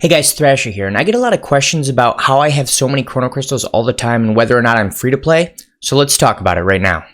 Hey guys, Thrasher here, and I get a lot of questions about how I have so many Chrono Crystals all the time and whether or not I'm free to play, so let's talk about it right now.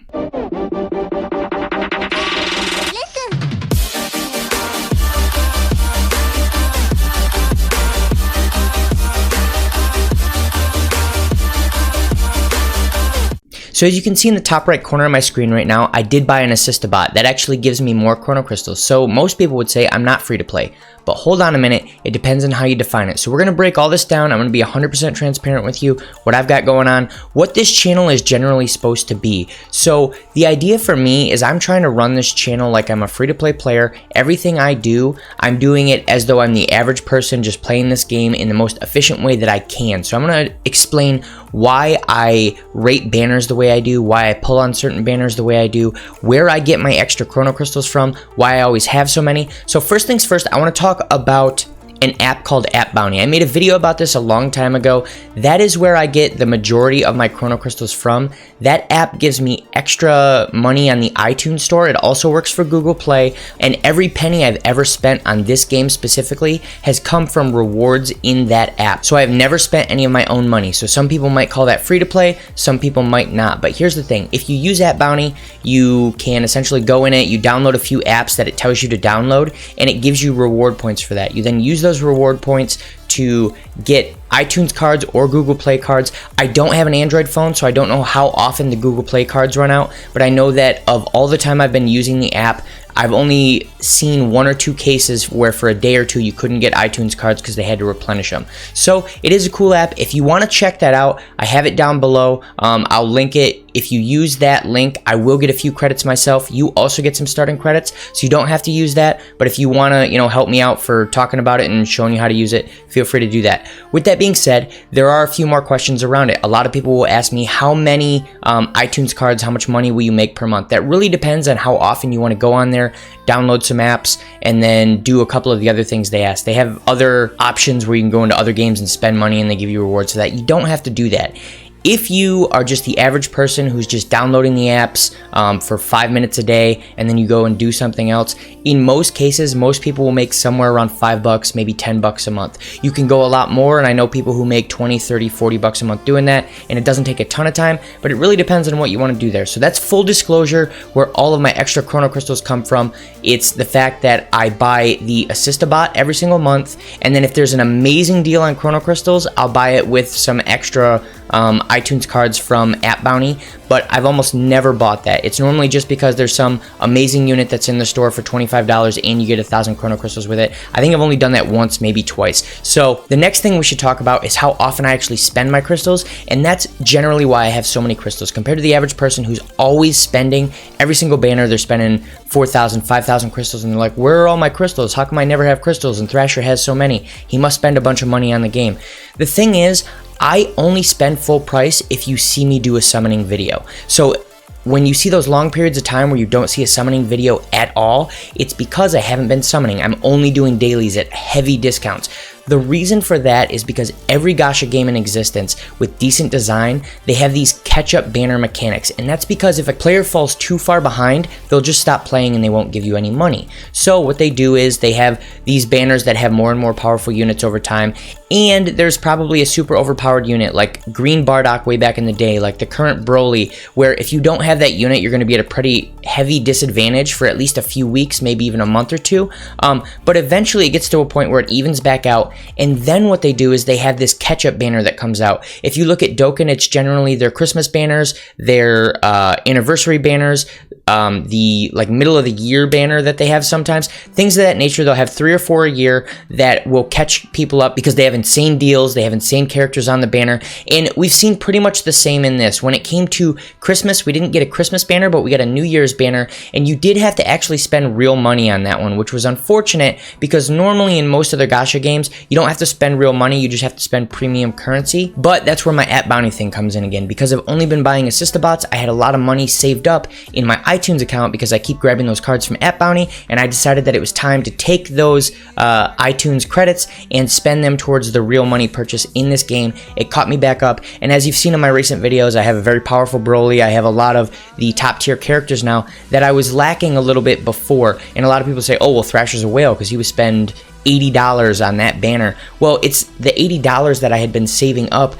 So as you can see in the top right corner of my screen right now, I did buy an Assistabot that actually gives me more Chrono Crystals. So most people would say I'm not free to play, but hold on a minute, it depends on how you define it. So we're gonna break all this down. I'm gonna be 100% transparent with you, what I've got going on, what this channel is generally supposed to be. So the idea for me is I'm trying to run this channel like I'm a free to play player. Everything I do, I'm doing it as though I'm the average person just playing this game in the most efficient way that I can. So I'm gonna explain why I rate banners the way I do, why I pull on certain banners the way I do, where I get my extra Chrono Crystals from, why I always have so many. So first things first, I want to talk about an app called App Bounty. I made a video about this a long time ago. That is where I get the majority of my Chrono Crystals from. That app gives me extra money on the iTunes store. It also works for Google Play, and every penny I've ever spent on this game specifically has come from rewards in that app. So I've never spent any of my own money. So some people might call that free to play, some people might not. But here's the thing, if you use App Bounty, you can essentially go in it, you download a few apps that it tells you to download, and it gives you reward points for that. You then use those reward points to get iTunes cards or Google Play cards. I don't have an Android phone, so I don't know how often the Google Play cards run out, but I know that of all the time I've been using the app, I've only seen 1 or 2 cases where for a day or two you couldn't get iTunes cards because they had to replenish them. So it is a cool app. If you want to check that out, I have it down below. I'll link it. If you use that link, I will get a few credits myself. You also get some starting credits, so you don't have to use that. But if you want to, help me out for talking about it and showing you how to use it, feel free to do that. With that being said, there are a few more questions around it. A lot of people will ask me how many iTunes cards, how much money will you make per month? That really depends on how often you want to go on there, download some apps, and then do a couple of the other things they ask. They have other options where you can go into other games and spend money and they give you rewards for that. You don't have to do that. If you are just the average person who's just downloading the apps for 5 minutes a day and then you go and do something else, in most cases, most people will make somewhere around $5, maybe $10 a month. You can go a lot more, and I know people who make 20, 30, 40 bucks a month doing that, and it doesn't take a ton of time, but it really depends on what you want to do there. So that's full disclosure where all of my extra Chrono Crystals come from. It's the fact that I buy the Assistabot every single month, and then if there's an amazing deal on Chrono Crystals, I'll buy it with some extra iTunes cards from App Bounty, but I've almost never bought that. It's normally just because there's some amazing unit that's in the store for $25 and you get 1,000 Chrono Crystals with it. I think I've only done that once, maybe twice. So the next thing we should talk about is how often I actually spend my crystals, and that's generally why I have so many crystals compared to the average person who's always spending. Every single banner they're spending 4,000, 5,000 crystals, and they're like, where are all my crystals? How come I never have crystals? And Thrasher has so many. He must spend a bunch of money on the game. The thing is, I only spend full price if you see me do a summoning video. So when you see those long periods of time where you don't see a summoning video at all, it's because I haven't been summoning. I'm only doing dailies at heavy discounts. The reason for that is because every gacha game in existence with decent design, they have these catch-up banner mechanics, and that's because if a player falls too far behind, they'll just stop playing and they won't give you any money. So what they do is they have these banners that have more and more powerful units over time, and there's probably a super overpowered unit like Green Bardock way back in the day, like the current Broly, where if you don't have that unit, you're going to be at a pretty heavy disadvantage for at least a few weeks, maybe even a month or two. But eventually it gets to a point where it evens back out, and then what they do is they have this catch-up banner that comes out. If you look at Dokkan, it's generally their Christmas banners, their anniversary banners, the middle of the year banner that they have sometimes, things of that nature. They'll have 3 or 4 a year that will catch people up because they have insane deals, they have insane characters on the banner, and we've seen pretty much the same in this. When it came to Christmas, we didn't get a Christmas banner, but we got a New Year's banner, and you did have to actually spend real money on that one, which was unfortunate because normally in most other gacha games, you don't have to spend real money, you just have to spend premium currency. But that's where my App Bounty thing comes in again. Because I've only been buying Assistabots, I had a lot of money saved up in my iTunes account because I keep grabbing those cards from App Bounty, and I decided that it was time to take those iTunes credits and spend them towards the real money purchase in this game. It caught me back up, and as you've seen in my recent videos, I have a very powerful Broly. I have a lot of the top tier characters now that I was lacking a little bit before, and a lot of people say, oh well, Thrasher's a whale because he would spend $80 on that banner. Well, it's the $80 that I had been saving up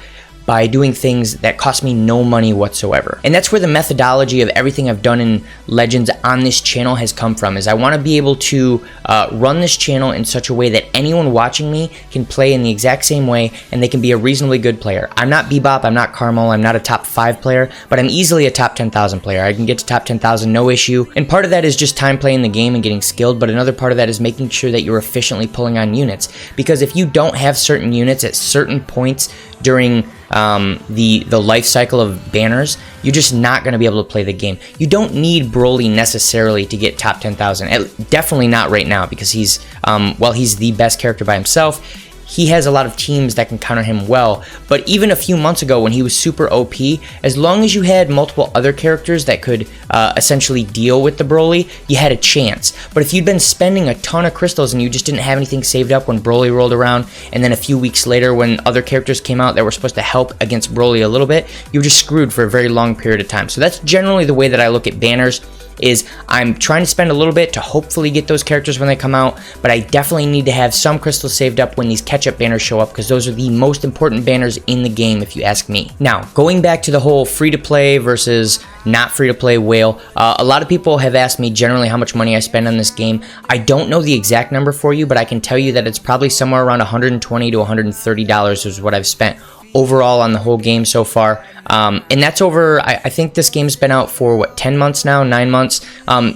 by doing things that cost me no money whatsoever. And that's where the methodology of everything I've done in Legends on this channel has come from, is I want to be able to run this channel in such a way that anyone watching me can play in the exact same way and they can be a reasonably good player. I'm not Bebop, I'm not Carmel, I'm not a top 5 player, but I'm easily a top 10,000 player. I can get to top 10,000 no issue, and part of that is just time playing the game and getting skilled, but another part of that is making sure that you're efficiently pulling on units, because if you don't have certain units at certain points during the life cycle of banners, you're just not going to be able to play the game. You don't need Broly necessarily to get top 10,000. Definitely not right now, because he's while he's the best character by himself, he has a lot of teams that can counter him well. But even a few months ago when he was super OP, as long as you had multiple other characters that could essentially deal with the Broly, you had a chance. But if you'd been spending a ton of crystals and you just didn't have anything saved up when Broly rolled around, and then a few weeks later when other characters came out that were supposed to help against Broly a little bit, you were just screwed for a very long period of time. So that's generally the way that I look at banners, is I'm trying to spend a little bit to hopefully get those characters when they come out, but I definitely need to have some crystals saved up when these catch-up banners show up, because those are the most important banners in the game if you ask me. Now, going back to the whole free-to-play versus not free-to-play whale, a lot of people have asked me generally how much money I spend on this game. I don't know the exact number for you, but I can tell you that it's probably somewhere around $120 to $130 is what I've spent overall on the whole game so far, and that's over, I think this game's been out for what, 10 months now, 9 months,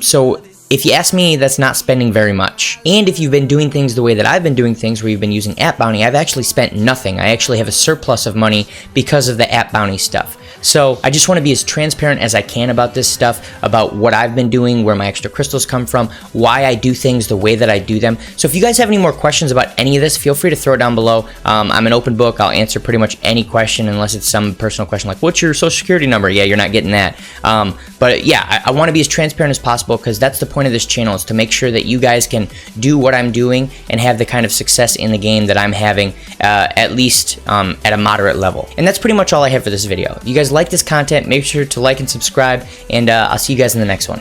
so if you ask me, that's not spending very much. And if you've been doing things the way that I've been doing things, where you've been using app bounty, I've actually spent nothing. I actually have a surplus of money because of the app bounty stuff. So I just want to be as transparent as I can about this stuff, about what I've been doing, where my extra crystals come from, why I do things the way that I do them. So if you guys have any more questions about any of this, feel free to throw it down below. I'm an open book. I'll answer pretty much any question, unless it's some personal question like, what's your social security number? Yeah, you're not getting that. But yeah, I want to be as transparent as possible, because that's the point of this channel, is to make sure that you guys can do what I'm doing and have the kind of success in the game that I'm having, at least at a moderate level. And that's pretty much all I have for this video. If you guys like this content, make sure to like and subscribe, and I'll see you guys in the next one.